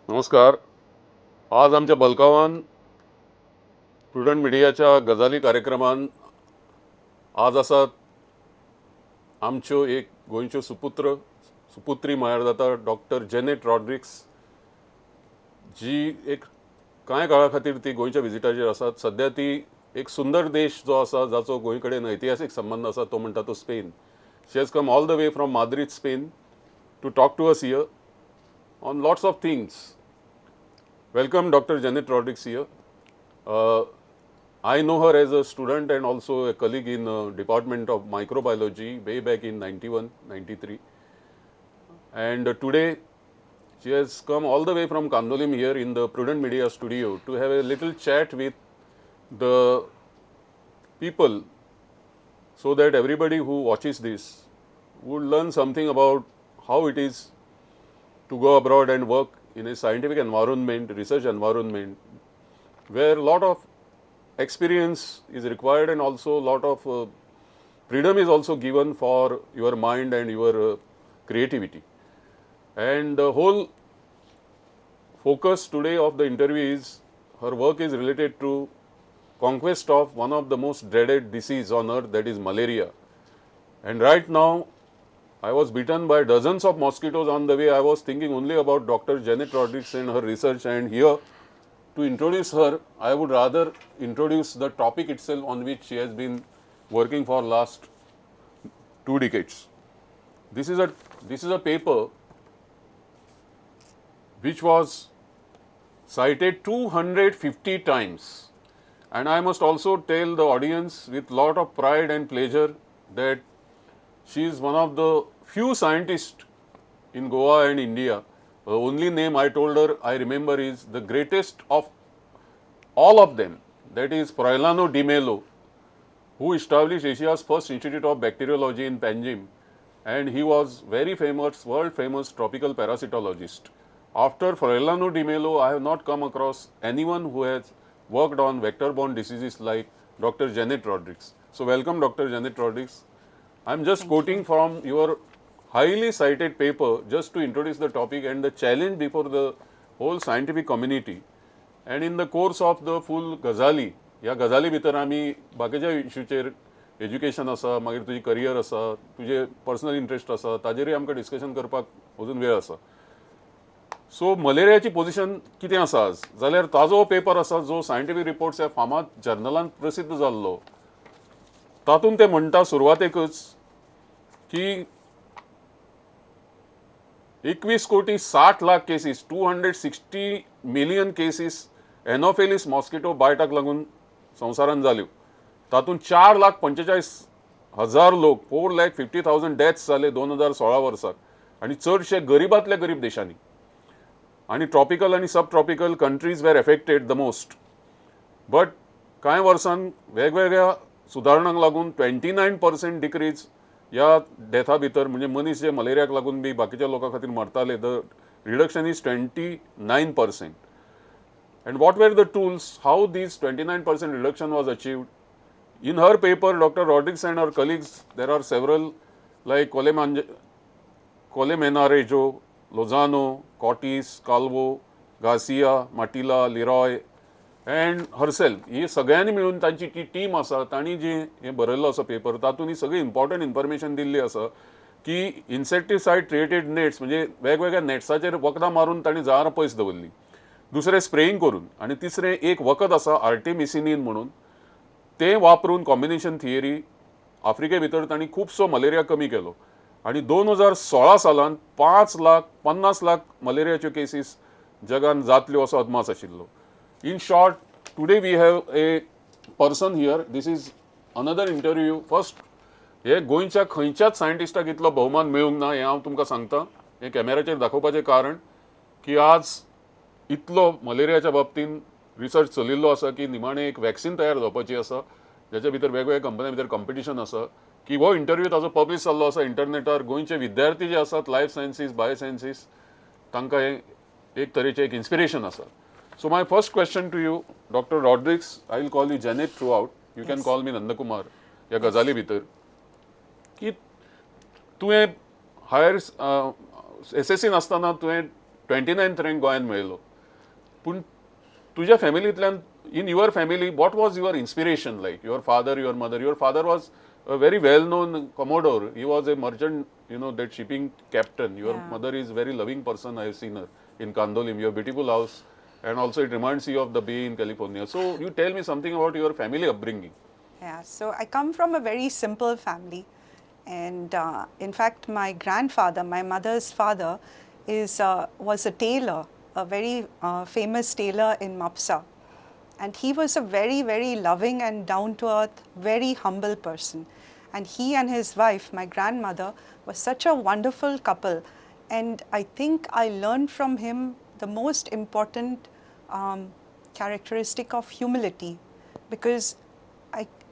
नमस्कार. आज आमच्या बलकावान प्रुडंट मिडियाच्या गजाली कार्यक्रमान आज आसात आमच्यो एक गोंयच्यो सुपुत्री म्हळ्यार जाता डॉक्टर जेनेट रॉड्रिग्स, जी एक कांय काळा खातीर ती गोंयच्या विजिटाचेर आसात. सध्या ती एक सुंदर देश जो आसा जाचो गोंय कडेन ऐतिहासीक संबंध आसा तो म्हणटा तो Spain. She has come all the way from Madrid, Spain to talk to us here on lots of things. Welcome, Dr. Janneth Rodrigues here. Uh, I know her as a student and also a colleague in Department of Microbiology way back in 91, 93. And today she has come all the way from Kandolim here in the Prudent Media studio to have a little chat with the people so that everybody who watches this would learn something about how it is to go abroad and work in a scientific environment, research environment, where a lot of experience is required and also a lot of freedom is also given for your mind and your creativity. And the whole focus today of the interview is her work is related to conquest of one of the most dreaded disease on earth, that is malaria. And right now I was bitten by dozens of mosquitoes on the way. I was thinking only about Dr. Janneth Rodrigues and her research, and here to introduce her, I would rather introduce the topic itself on which she has been working for last 2 decades. This is a paper which was cited 250 times, and I must also tell the audience with lot of pride and pleasure that she is one of the few scientists in Goa and India. The only name I told her I remember is the greatest of all of them, that is Froilano Di Mello, who established Asia's first institute of bacteriology in Panjim, and he was very famous, world famous tropical parasitologist. After Froilano Di Mello, I have not come across anyone who has worked on vector-borne diseases like Dr. Janneth Rodrigues. So welcome, Dr. Janneth Rodrigues. I am just quoting from your highly cited paper just to introduce the topic and the challenge before the whole scientific community. And in the course of the full Gazali, ह्या गजाली भितर आमी बाकीच्या इश्यूचेर education आसा, मागीर तुजी career आसा, तुजे पर्सनल इंट्रस्ट आसा, ताजेरूय आमकां डिस्कशन करपाक अजून वेळ आसा. सो मलेरियाची पोझिशन कितें आसा आज जाल्यार ताजो पेपर आसा जो सायंटिफीक रिपोर्ट्स ह्या फामाद जर्नलांत प्रसिद्ध जाल्लो. तातूंत ते म्हणटा सुरवातेकच की 21,60,00,000 केसीस, 260 मिलियन केसीस एनोफेलिस मॉस्किटो बायटाक लागून संवसारान जाल्यो. तातूंत 4,45,000 लोक, 4,50,000 डेथ्स जाले 2016 वर्साक, आनी चडशे गरीबांतल्या गरीब देशांनी. आनी ट्रॉपिकल आनी subtropical countries were affected the most. But कांय वर्सान वेगवेगळ्या सुदारणांक लागून 29% डिक्रीज ह्या डेथा भितर, म्हणजे मनीस जे मलेरियाक लागून बी बाकीच्या लोकां खातीर मरताले, the reduction is 29%. And what were the tools, how these 29% reduction was achieved? In her paper, Dr. Rodrigues and her colleagues, there are several like Colemenarejo, Lozano, Cortis, Calvo, Garcia, Matila, Leroy and herself. ही सगळ्यांनी मिळून तांची ती team आसा, तांणी जी हे बरयल्लो आसा paper, तातूंत ही सगळी इम्पॉर्टंट इन्फॉर्मेशन दिल्ली आसा की इन्सेक्टिसायड ट्रिएटेड नेट्स, म्हणजे वेगवेगळ्या नेट्साचेर वखदां मारून तांणी जळारां पयस दवरली. दुसरें स्प्रेईंग करून, आनी तिसरें एक वखद आसा आर्टेमिसिनीन म्हणून, तें वापरून कॉम्बिनेशन थियरी आफ्रिके भितर तांणी खुबसो मलेरिया कमी केलो. आनी 2016 सालांत 5,50,00,000 मलेरियाच्यो केसीस जगान जातल्यो असो अदमास आशिल्लो. In short, today we have a person here. This is another interview. First, हे गोंयच्या खंयच्याच सायंटिस्टाक इतलो भोवमान मेळूंक ना, हें हांव तुमकां सांगता. हें कॅमेराचेर दाखोवपाचें कारण की आज इतलो मलेरियाच्या बाबतींत रिसर्च चलिल्लो आसा की निमाणें एक वॅक्सीन तयार जावपाची आसा, जाच्या भितर वेगवेगळ्या कंपन्यां भितर कॉम्पिटिशन आसा. की हो इंटरव्यू ताजो पब्लीश जाल्लो आसा इंटरनेटार. गोंयचे विद्यार्थी जे आसात लायफ सायन्सीस, बायोसायन्सीस, तांकां हें एक तरेचें एक इन्स्पिरेशन आसा. So my first question to you, Dr. Rodrigues, I will call you Janneth throughout. You can call me Nandakumar. या गजाली भितर की तुवें हायर SSC नासतना तुवें 29th रँक गोंयांत मेळयलो. पूण तुज्या फॅमिलींतल्यान, in your family, what was your inspiration like? Your father, your mother. Your father was a very well-known commodore. He was a merchant, that shipping captain. Your mother is a very loving person. I have seen her in Kandolim. Your beautiful house, and also it reminds you of the Bay in California. So you tell me something about your family upbringing. Yeah, so I come from a very simple family, and in fact, my grandfather, my mother's father, was a tailor, a very famous tailor in Mapsa. And he was a very, very loving and down-to-earth, very humble person. And he and his wife, my grandmother, was such a wonderful couple. And I think I learned from him the most important characteristic of humility, because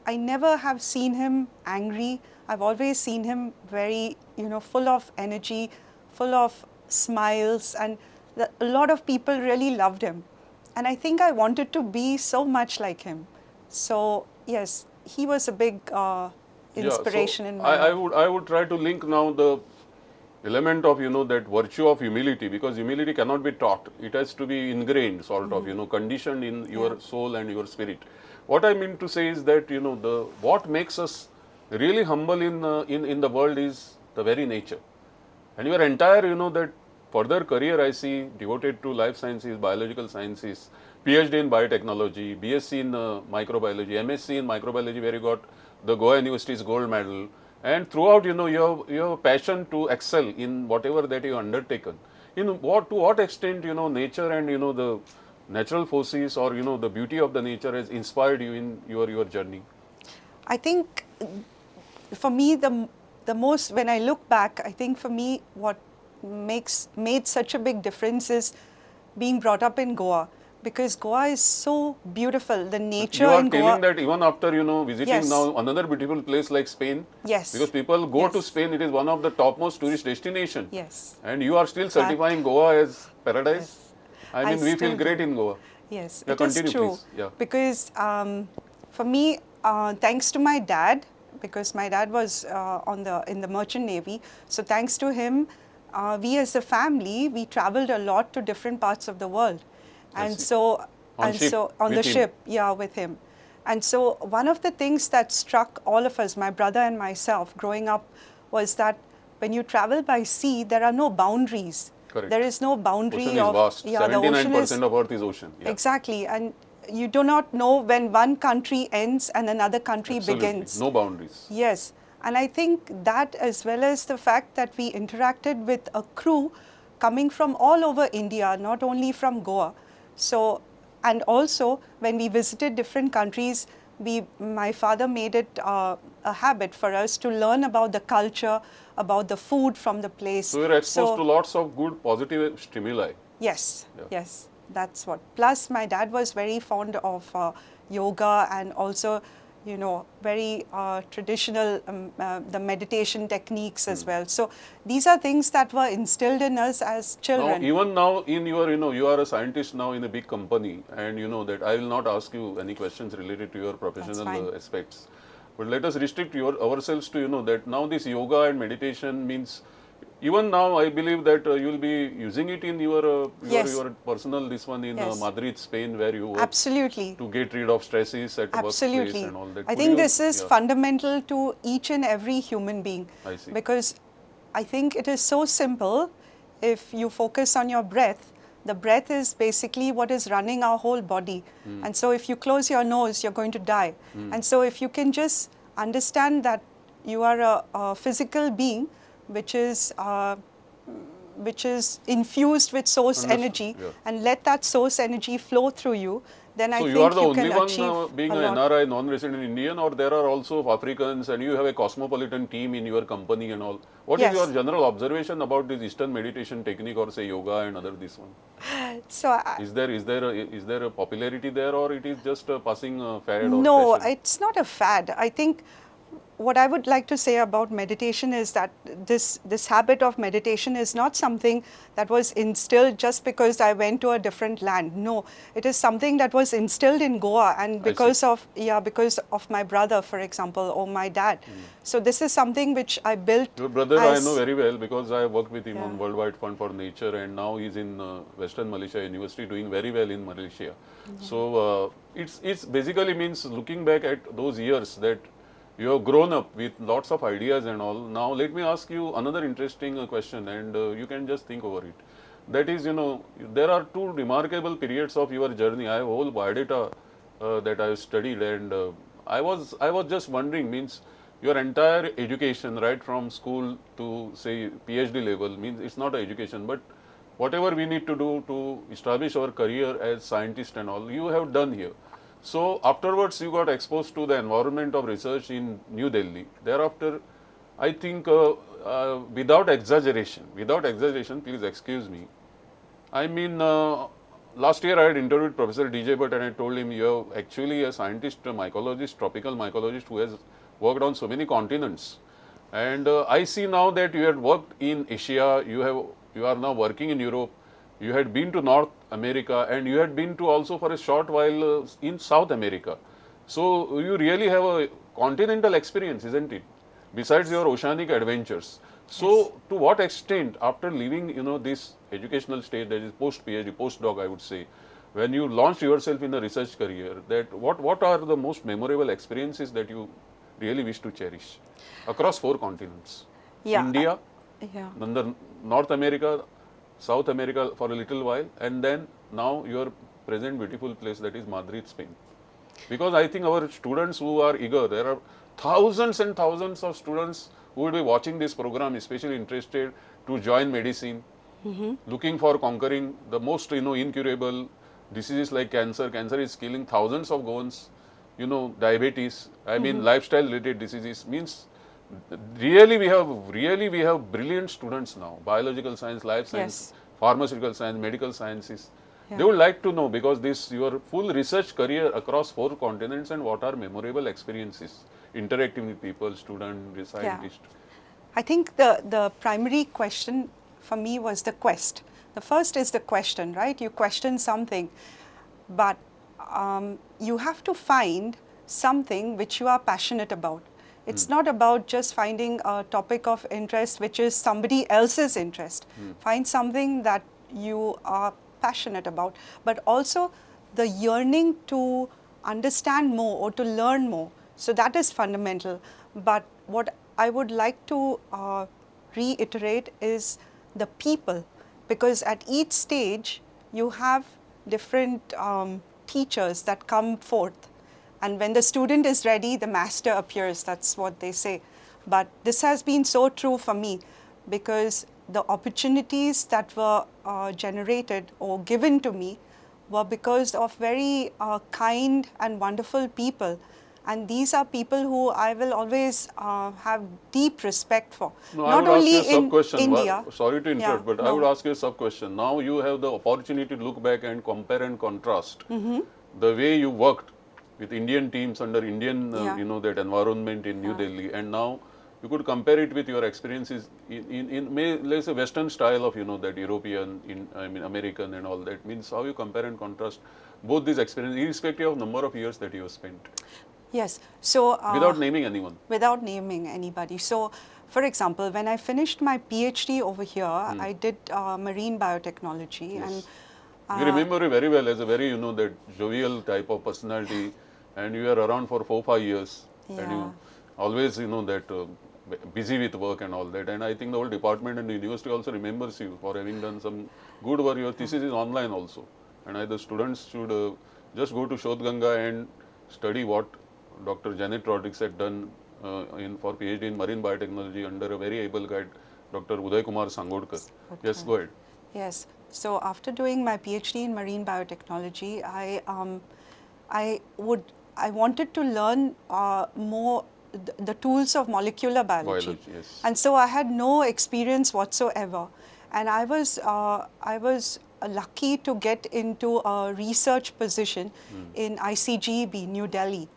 I never have seen him angry. I've always seen him very, full of energy, full of smiles, and a lot of people really loved him. And I think I wanted to be so much like him. So yes, he was a big inspiration in my life. I would try to link now the element of that virtue of humility, because humility cannot be taught. It has to be ingrained, sort of, conditioned in your soul and your spirit. What I mean to say is that what makes us really humble in the world is the very nature. And your entire that further career I see devoted to life sciences, biological sciences, PhD in biotechnology, BSc in microbiology, MSc in microbiology, where you got the Goa University's gold medal, and throughout you have a passion to excel in whatever that you undertaken. To what extent nature and the natural forces, or the beauty of the nature has inspired you in your journey? I think for me the most, when I look back, I think for me what made such a big difference is being brought up in Goa, because Goa is so beautiful. The nature in Goa. You are telling that even after visiting now another beautiful place like Spain. Yes. Because people go to Spain, it is one of the topmost tourist destination. Yes. And you are still certifying Goa as paradise. Yes. I mean, we feel great in Goa. Yes, it is true. Please. Yeah. Because for me, thanks to my dad, because my dad was in the merchant navy. So thanks to him, we as a family, we traveled a lot to different parts of the world. And so on the ship, with him. And so one of the things that struck all of us, my brother and myself, growing up, was that when you travel by sea, there are no boundaries. Correct. There is no boundary. Ocean is vast. 79% of Earth is ocean. Yeah. Exactly. And you do not know when one country ends and another country begins. No boundaries. Yes. And I think that, as well as the fact that we interacted with a crew coming from all over India, not only from Goa. So, and also when we visited different countries, my father made it a habit for us to learn about the culture, about the food from the place. So you're exposed to lots of good positive stimuli. Yes, yes, that's what. Plus my dad was very fond of yoga, and also very traditional the meditation techniques as well. So these are things that were instilled in us as children. Now, even now in your you are a scientist now in a big company, and that I will not ask you any questions related to your professional aspects, but let us restrict ourselves to that now this yoga and meditation means. Even now, I believe that you will be using it in your personal in Madrid, Spain, where you work. Absolutely. To get rid of stresses at workplace and all that. I think this is fundamental to each and every human being. I see. Because I think it is so simple. If you focus on your breath, the breath is basically what is running our whole body. And so if you close your nose, you're going to die. And so if you can just understand that you are a physical being, which is infused with source energy, and let that source energy flow through you, then I think you can achieve. So you are the only one being an NRI, non-resident Indian, or there are also Africans, and you have a cosmopolitan team in your company and all. What is your general observation about this Eastern meditation technique, or say yoga and other this one? So is there a popularity there, or it is just a passing fad? Or no, fashion? It's not a fad. I think what I would like to say about meditation is that this habit of meditation is not something that was instilled just because I went to a different land. No, it is something that was instilled in Goa, and because of my brother, for example, or my dad. So this is something which I built. Your brother I know very well because I worked with him on Worldwide Fund for Nature, and now he's in Western Malaysia University doing very well in Malaysia. So it's basically means looking back at those years that you have grown up with lots of ideas and all. Now let me ask you another interesting question, and you can just think over it. That is, there are two remarkable periods of your journey. I have a whole biodata that I have studied, and I was just wondering, means your entire education, right from school to say PhD level, means it's not an education, but whatever we need to do to establish our career as scientist and all, you have done here. So afterwards, you got exposed to the environment of research in New Delhi. Thereafter, I think without exaggeration, please excuse me. I mean, last year I had interviewed Professor DJ Bhatt, and I told him you are actually a scientist, a mycologist, tropical mycologist who has worked on so many continents. And I see now that you had worked in Asia, you are now working in Europe, you had been to North America, and you had been to also for a short while in South America. So you really have a continental experience, isn't it? Besides your oceanic adventures. So to what extent, after leaving this educational stage, that is post PhD, postdoc, I would say, when you launched yourself in a research career, that what are the most memorable experiences that you really wish to cherish across 4 continents? India, then the North America, South America for a little while, and then now your present beautiful place, that is Madrid, Spain. Because I think our students who are eager, there are thousands and thousands of students who will be watching this program, especially interested to join medicine, looking for conquering the most incurable diseases like cancer. Cancer is killing thousands of Goans, diabetes, I mean lifestyle related diseases. Means really we have brilliant students now, biological science, life science, pharmaceutical science, medical sciences. They would like to know, because this your full research career across 4 continents, and what are memorable experiences interacting with people, student, scientist. I think the primary question for me was the quest. The first is the question, right? You question something, but you have to find something which you are passionate about. It's not about just finding a topic of interest which is somebody else's interest. Find something that you are passionate about, but also the yearning to understand more or to learn more. So that is fundamental. But what I would like to reiterate is the people, because at each stage you have different teachers that come forth. And when the student is ready, the master appears, that's what they say. But this has been so true for me, because the opportunities that were generated or given to me were because of very kind and wonderful people. And these are people who I will always have deep respect for. No, not only in India. Sorry to interrupt, but I would ask you a sub question. Now you have the opportunity to look back and compare and contrast the way you worked with Indian teams under Indian, that environment in New Delhi, and now you could compare it with your experiences in let's say Western style of that European, American and all that. Means how you compare and contrast both these experiences, irrespective of number of years that you have spent. Yes. So without naming anyone. Without naming anybody. So, for example, when I finished my PhD over here, I did marine biotechnology, and we remember you very well as a very that jovial type of personality, and you were around for 4-5 years, and you always that busy with work and all that. And I think the whole department and the university also remembers you for having done some good work. Your thesis is online also, and the students should just go to Shodh Ganga and study what Dr. Janneth Rodrigues had done for PhD in marine biotechnology under a very able guide, Dr. Uday Kumar Sangodkar. Yes, go ahead. Yes. So after doing my PhD in marine biotechnology, I wanted to learn more the tools of molecular biology. And so I had no experience whatsoever, and I was lucky to get into a research position in ICGB, New Delhi.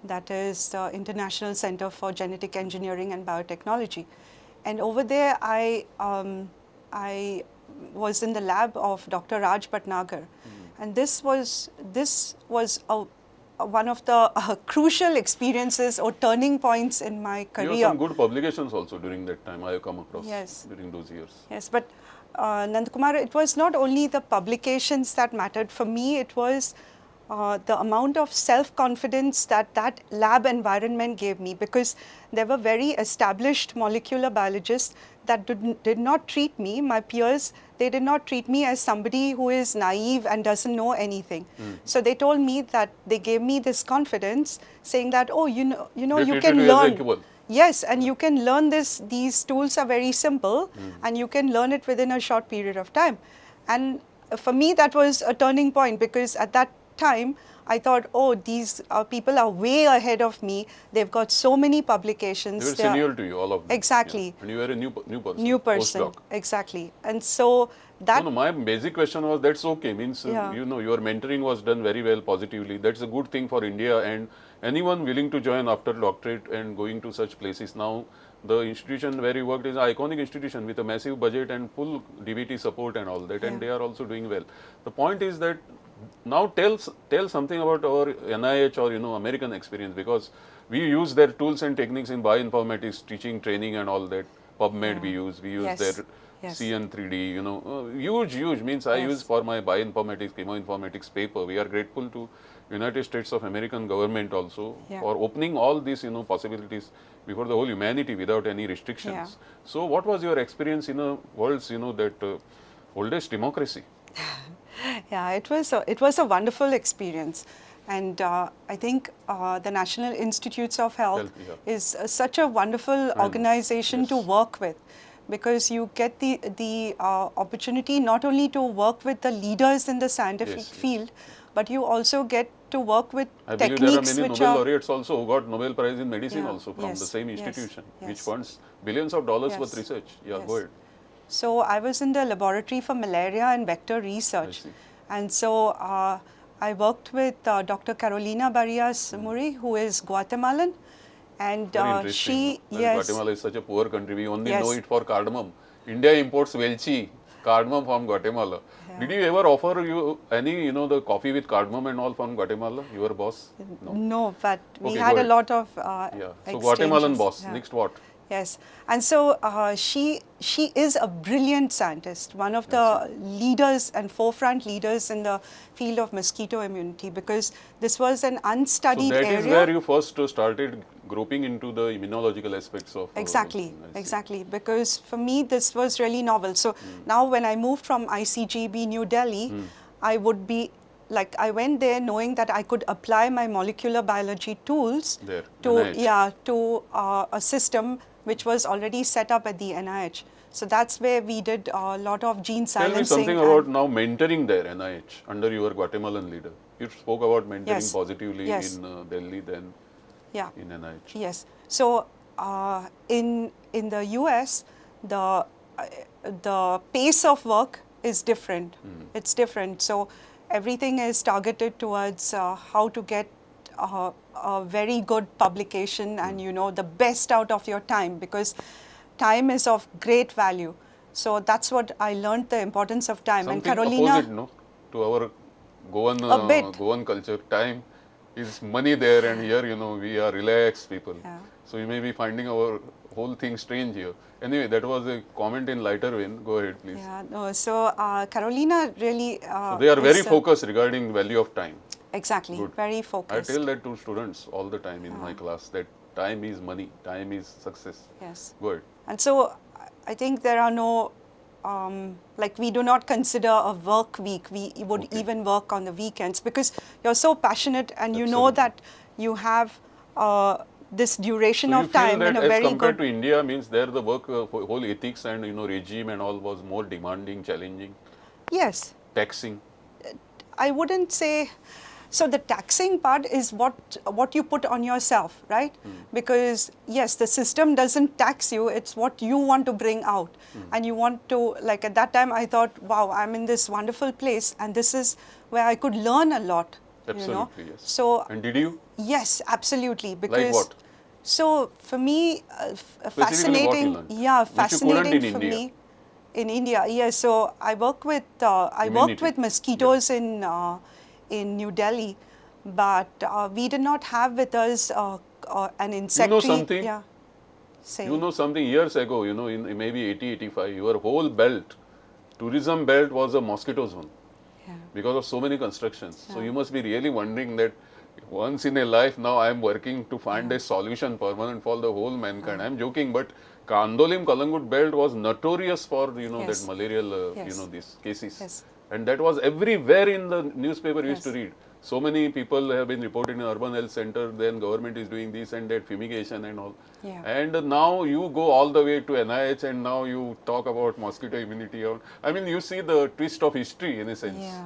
That is the International Center for Genetic Engineering and Biotechnology. And over there, I was in the lab of Dr. Raj Bhatnagar. And this was one of the crucial experiences or turning points in my career. You have some good publications also during that time I have come across. Yes. During those years. Yes, but Nandakumar, it was not only the publications that mattered. For me, it was the amount of self-confidence that lab environment gave me, because there were very established molecular biologists that did not treat me, my peers, they did not treat me as somebody who is naive and doesn't know anything. So they told me that, they gave me this confidence, saying that, oh, you know, you can learn. Yes, and you can learn this. These tools are very simple, and you can learn it within a short period of time. And for me, that was a turning point, because at that time, I thought, oh, these people are way ahead of me. They've got so many publications. They were senior to you, all of them. Exactly. Yeah. And you were a new person. New person. Postdoc. Exactly. And so that. No, my basic question was, that's okay. Means, you know, your mentoring was done very well positively. That's a good thing for India, and anyone willing to join after doctorate and going to such places. Now, the institution where you worked is an iconic institution with a massive budget and full DBT support and all that, and they are also doing well. The point is that now tell something about our NIH or, you know, American experience, because we use their tools and techniques in bioinformatics, teaching, training and all that. PubMed we use their CN3D, you know, huge, means I use for my bioinformatics, chemoinformatics paper. We are grateful to United States of American government also for opening all these, you know, possibilities before the whole humanity without any restrictions. So what was your experience in a world's, you know, that oldest democracy? Yeah, it was a wonderful experience, and I think the National Institutes of Health is such a wonderful organization to work with, because you get the opportunity not only to work with the leaders in the scientific field, but you also get to work with techniques. I believe there are many Nobel laureates also who got Nobel Prize in Medicine also from the same institution, which funds billions of dollars worth research. Go ahead. So I was in the laboratory for malaria and vector research, and so I worked with Dr. Carolina Barrias Muri, who is Guatemalan, and she Guatemala is such a poor country. We only know it for cardamom. India imports Welchie cardamom from Guatemala. Did you ever offer you any, you know, the coffee with cardamom and all from Guatemala? Your boss? No, but we had a lot of So Guatemalan boss. Next what? Yes, and so she is a brilliant scientist, one of the leaders and forefront leaders in the field of mosquito immunity, because this was an unstudied area. So that is where you first started groping into the immunological aspects of exactly, because for me this was really novel. So now when I moved from ICGB New Delhi, I would be like, I went there knowing that I could apply my molecular biology tools to a system which was already set up at the NIH. So that's where we did a lot of gene silencing. Tell me something about now mentoring there, NIH, under your Guatemalan leader. You spoke about mentoring positively in Delhi, then in NIH. Yes. So in the US, the pace of work is different. It's different. So everything is targeted towards how to get a very good publication and, you know, the best out of your time, because time is of great value. So that's what I learned, the importance of time. Something and Carolina, opposite, no, to our Goan culture. Time is money there, and here, you know, we are relaxed people. So you may be finding our whole thing strange here. Anyway, that was a comment in lighter vein. Go ahead, please. So Carolina really... so they are very focused regarding the value of time. Exactly, very focused. I tell that to students all the time in my class, that time is money, time is success. Yes. Go ahead. And so I think there are no, like, we do not consider a work week. We would even work on the weekends, because you're so passionate and you know that you have this duration of time in a very good... as compared to India, means there the work, whole ethics and, you know, regime and all was more demanding, challenging? Yes. Taxing? I wouldn't say So the taxing part is what you put on yourself, right? Because yes, the system doesn't tax you, it's what you want to bring out. And you want to, like at that time I thought, wow, I'm in this wonderful place and this is where I could learn a lot. Absolutely, yes. So And did you? yes, absolutely. Because Like what? so for me, Specifically what you fascinating, learned? yeah, Which you couldn't fascinating in for India. me in India. Yes, so I worked Immunity. with mosquitoes in New Delhi, but we did not have with us an insectary. something? Yeah, say. You know something, years ago, in maybe 80, 85, your whole belt, tourism belt was a mosquito zone Yeah. because of so many constructions. So you must be really wondering that once in a life now I am working to find a solution permanent for the whole mankind. I am joking, but Kandolim Kalangut belt was notorious for that Yes. malarial Yes. these cases. Yes. And that was everywhere in the newspaper we used to Yes. read. So many people have been reported in urban health center, then government is doing this and that, fumigation and all. Yeah. And now you go all the way to NIH and now you talk about mosquito immunity. I mean, you see the twist of history in a sense. Yeah.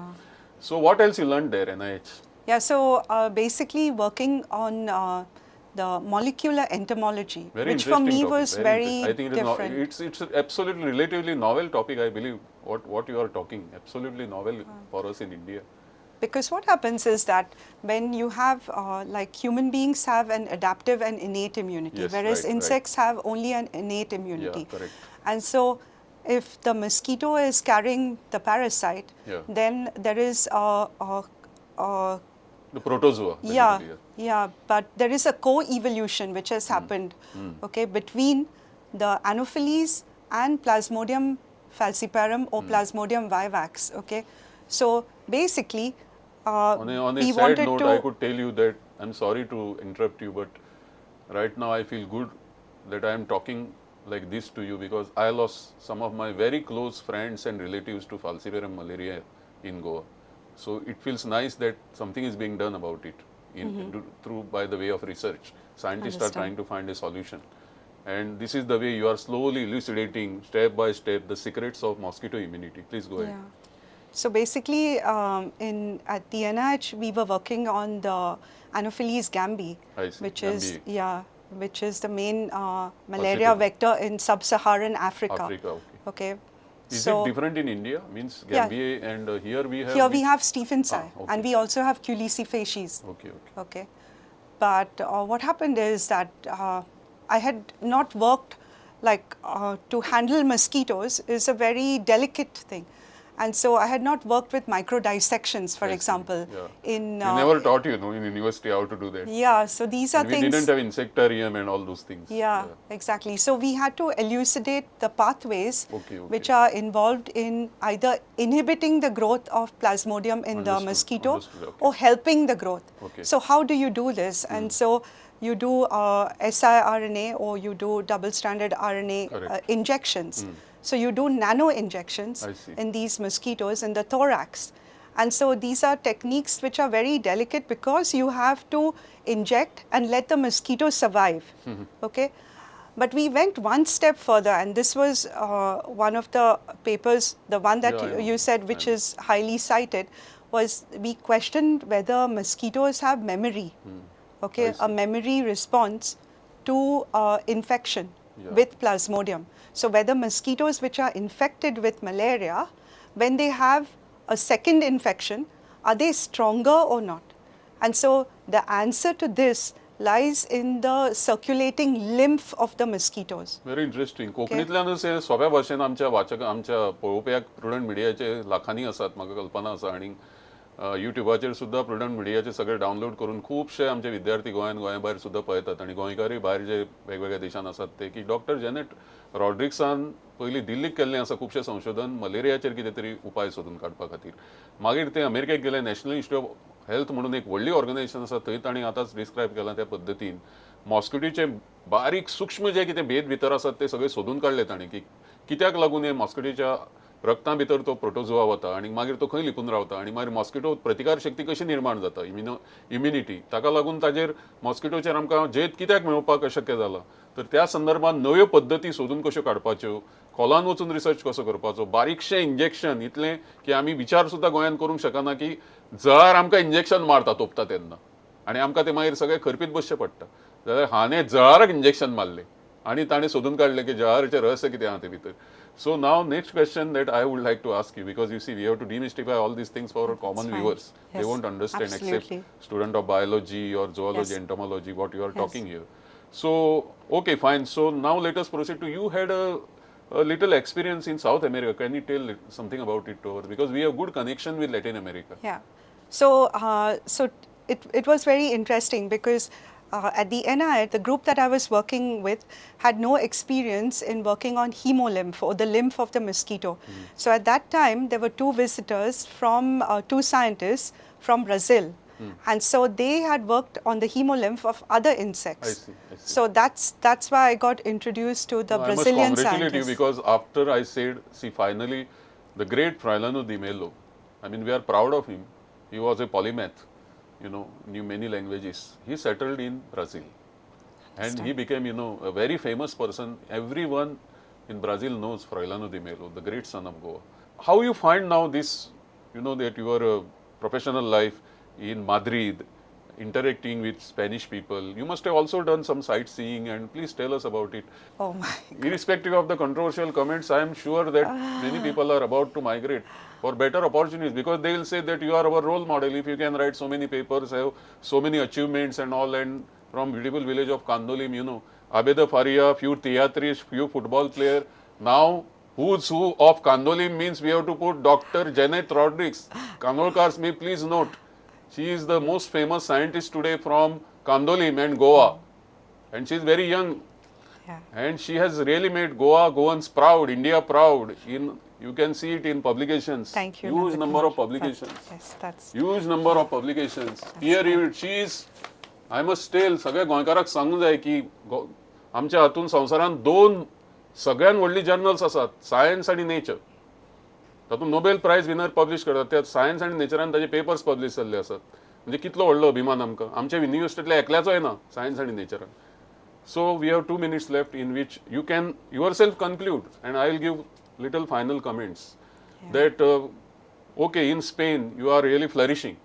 So what else you learned there, NIH? Yeah, so basically working on the molecular entomology, Very which for interesting me topic, was very I think different. it's absolutely relatively novel topic, I believe, what you are talking. Absolutely novel for us in India. Because what happens is that when you have, like human beings have an adaptive and innate immunity, Yes, whereas right. insects have only an innate immunity. Yeah, correct. And so if the mosquito is carrying the parasite, Yeah. then there is a The protozoa. yeah, basically, yeah, but there is a co-evolution which has happened, okay, between the Anopheles and Plasmodium falciparum or Plasmodium vivax, okay. So basically, On a we sad wanted note, to. I could tell you that I'm sorry to interrupt you, but right now I feel good that I am talking like this to you because I lost some of my very close friends and relatives to falciparum malaria in Goa. So it feels nice that something is being done about it through by the way of research. Scientists are Understand. trying to find a solution. And this is the way you are slowly elucidating step by step the secrets of mosquito immunity. Please go ahead. Yeah. So basically, at the NIH, we were working on the Anopheles gambi, I see. which is the main malaria Falciparum. vector in sub-Saharan Africa. Africa, okay. Okay. Is So it different in India? Means Yeah. Gambier and here we have. here we have Stephensii, okay. and we also have Culisi facies. Okay, okay. Okay. But what happened is that I had not worked like to handle mosquitoes is a very delicate thing. And so I had not worked with micro dissections, for I see. example. Yeah. In We never taught in university how to do that. yeah, so these are And we things. didn't have insectarium and all those things. Yeah, exactly. So we had to elucidate the pathways Okay. which are involved in either inhibiting the growth of Plasmodium in the Understood, mosquito understood, okay. or helping the growth. Okay. So how do you do this? And so you do siRNA or you do double-stranded RNA Correct. injections. So you do nano injections I see. in these mosquitoes in the thorax. And so these are techniques which are very delicate because you have to inject and let the mosquito survive. Okay. But we went one step further, and this was one of the papers, the one that Yeah, I know. you said, which I know. is highly cited, was we questioned whether mosquitoes have memory, okay, I a see. memory response to infection Yeah. with Plasmodium. So whether mosquitoes which are infected with malaria, when they have a second infection, are they stronger or not? And so the answer to this lies in the circulating lymph of the mosquitoes. Very interesting. कोंकणींतल्यानूच हे सोप्या भाशेन आमच्या वाचक आमच्या पळोवप्याक prudent मिडियाचे लाखांनी आसात, म्हाका कल्पना आसा. आणि युट्यूबाचेर सुद्धा प्रुडंट मिडियाचे सगळे डावनलोड करून खुबशे आमचे विद्यार्थी गोंया भायर सुद्धा पळयतात. आणि गोंयकारूय भायर जे वेगवेगळ्या देशांत आसात ते की डॉक्टर जेनेट रॉड्रिग्सान पयलीं दिल्लीक केल्लें आसा खुबशें संशोधन मलेरियाचेर कितें तरी उपाय सोदून काडपा खातीर. मागीर ते अमेरिकेक गेले, नॅशनल इन्स्टिट्यूट ऑफ हेल्थ म्हणून एक व्हडली ऑर्गनायजेशन आसा, थंय तांणी आतांच डिस्क्रायब केलां त्या पद्दतीन मॉस्किटोचे बारीक सूक्ष्म जे कितें भेद भितर आसात ते सगळे सोदून काडले तांणी की कित्याक लागून हे मॉस्किटोच्या रक्ता भितर तो प्रोटोजोआ वता आनी मागीर तो खंय लिपून रावता आनी मागीर मॉस्किटो प्रतिकार शक्ती कशी निर्माण जाता इम्युनिटी ताका लागून ताजेर मॉस्किटोचेर आमकां जेत कित्याक मेळोवपाक अशक्य जालां तर त्या संदर्भात नव्यो पद्दती सोदून कश्यो काडपाच्यो खोलान वचून रिसर्च कसो करपाचो बारीकशें इंजेक्शन इतलें की आमी विचार सुद्दां गोंयांत करूंक शकना की जळार आमकां इंजेक्शन मारता तोपता तेन्ना आनी आमकां ते मागीर सगळें खरपीत बसचें पडटा जाल्यार हांवें जळाराक इंजेक्शन मारलें आनी ताणें सोदून काडलें की जळाराचें रहस्य कितें आहा ते भितर so now next question that I would like to ask you because you see we have to demystify all these things for our common viewers. They won't understand except student of biology or zoology, entomology, what you are talking here. So, okay, fine. So now let us proceed to you had a little experience in South America. Can you tell something about it over because we have good connection with Latin America. Yeah. So, it was very interesting because at the NI, the group that I was working with had no experience in working on hemolymph or the lymph of the mosquito. So at that time, there were two visitors from two scientists from Brazil. And so they had worked on the hemolymph of other insects. I see. So that's why I got introduced to the Brazilian I must congratulate you scientists. because after I said, see, finally, the great Froilano de Mello, I mean, we are proud of him. He was a polymath, you know, knew many languages. He settled in Brazil. And he became, you know, a very famous person. Everyone in Brazil knows Froilano de Mello, the great son of Goa. How you find now this, you know, that your professional life in Madrid, interacting with Spanish people. You must have also done some sightseeing and please tell us about it. Oh my God. Irrespective of the controversial comments, I am sure that many people are about to migrate for better opportunities because they will say that you are our role model if you can write so many papers, have so many achievements and all and from beautiful village of Kandolim, you know, Abeda Faria, few theatrists, few football player. Now, who's who of Kandolim means we have to put Dr. Janneth Rodrigues. Kangolkars may please note. She is the most famous scientist today from Kandolim and Goa. And she is very young. Yeah. And she has really made Goans proud, India proud. You can see it in publications. Thank you. Huge number of publications. Yes, that's Huge number of publications. Peer reviewed. She is, I must tell, सगळ्या गोंयकारांक सांगूंक जाय की आमच्या हातून संवसारांत दोन सगळ्यान व्हडली जर्नल्स आसात सायन्स आनी नेचर तातूंत नोबेल प्रायज विनर पब्लीश करतात त्या सायन्स आनी नेचरान ताजे पेपर्स पब्लीश जाल्ले आसात म्हणजे कितलो व्हडलो अभिमान आमकां आमच्या युनिवर्सिटींतल्या एकल्याचो येना सायन्स आनी नेचरान so we have 2 minutes left in which you can yourself conclude and I will give little final comments that okay in Spain you are really flourishing.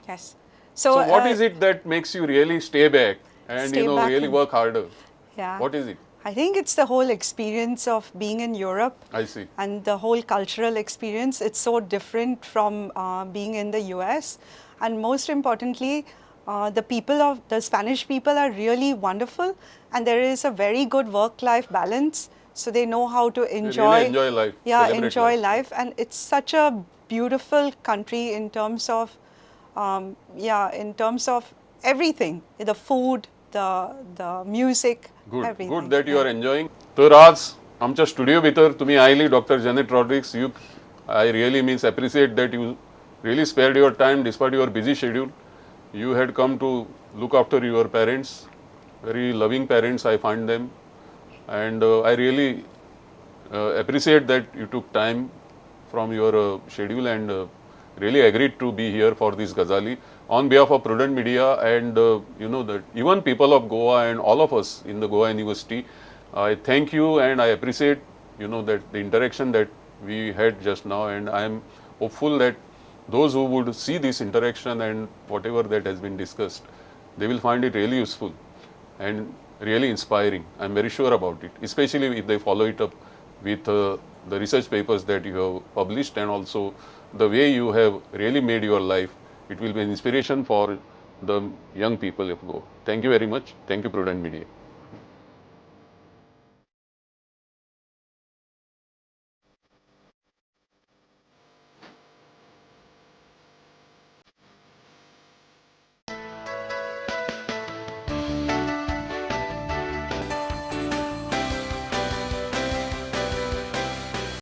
yes. So what is it that makes you really stay back and Stay you know back really and- work harder? Yeah. What is it? I think it's the whole experience of being in Europe. I see. And the whole cultural experience. It's so different from being in the US. And most importantly, the Spanish people are really wonderful. And there is a very good work-life balance. So they know how to enjoy. Really enjoy life. Yeah, celebrate enjoy life. And it's such a beautiful country in terms of, in terms of everything. The food, the music, Good, everything. good that you are enjoying. तर आज आमच्या studio भितर तुम्ही आयली doctor Janet Rodrigues you I really means appreciate that you really spared your time despite your busy schedule you had come to look after your parents very loving parents I find them and I really appreciate that you took time from your schedule and really agreed to be here for this Gazali on behalf of Prudent Media and you know that even people of Goa and all of us in the Goa University I thank you and I appreciate you know that the interaction that we had just now and I am hopeful that those who would see this interaction and whatever that has been discussed they will find it really useful and really inspiring. I'm very sure about it, especially if they follow it up with the research papers that you have published and also the way you have really made your life. It will be an inspiration for the young people of Goa. Thank you very much. Thank you, Prudent Media.